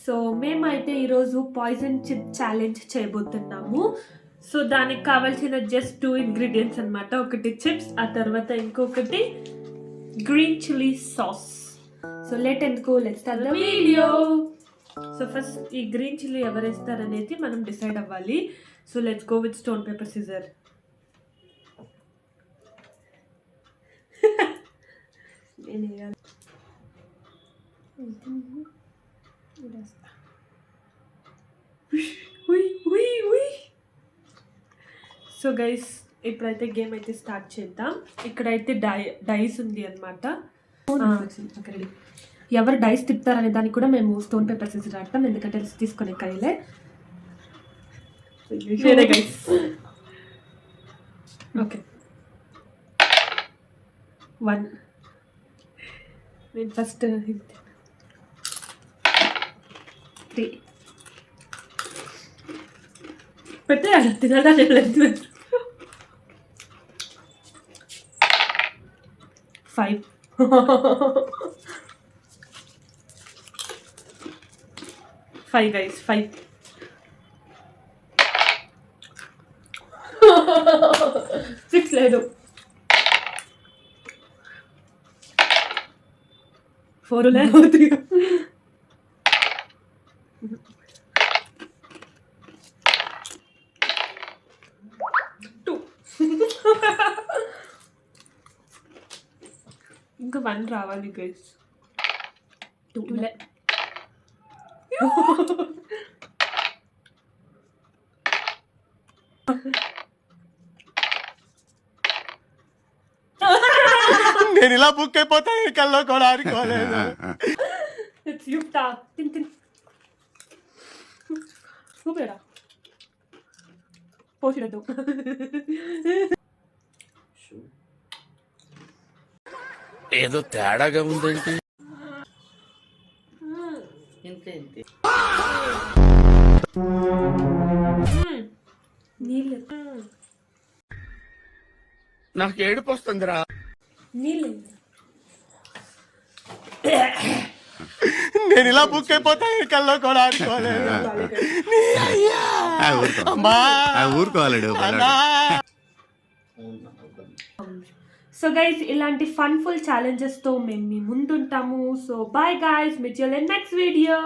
So మేమైతే ఈరోజు poison chip challenge చేయబోతున్నాము. సో దానికి కావాల్సిన జస్ట్ 2 ఇంగ్రీడియంట్స్ అన్నమాట. ఒకటి చిప్స్, ఆ తర్వాత ఇంకొకటి green chilli sauce. So let's start the video. So first ఈ గ్రీన్ చిల్లీ ఎవరు వేస్తారనేది మనం డిసైడ్ అవ్వాలి. So let's go with stone paper scissor. So guys ఇప్పుడైతే గేమ్ అయితే స్టార్ట్ చేద్దాం. ఇక్కడైతే డైస్ ఉంది అనమాట. ఎవరు డైస్ తిప్పుతారనే దానికి కూడా మేము స్టోన్ పేపర్ సిజర్ ఆడతాం, ఎందుకంటే తీసుకునే కైలే. గైస్ ఓకే 1 నేను ఫస్ట్ 3 పెట్టే తినడా లేదు 5 5 guys 5 6 లేదు 4 లేదు 3 2 ఇంకా 1 రావాలి గైస్. 2 లే నేను ఇలా బుక్ అయిపోతా కల్లో కూడా ఆడుకోలేదు. పోసిడద్దు. ఏదో తేడాగా ఉందేంటి. నీళ్ళు నాకు ఏడుపు వస్తుందిరా. నీళ్ళు నేను ఇలా బుక్ అయిపోతా కల్లో కూడా ఆడుకోలేదు. ఊరుకోవాలడు. సో గైస్ ఇలాంటి ఫుల్ ఛాలెంజెస్ తో మేము మీ ముందుంటాము. So bye guys, meet you in next video.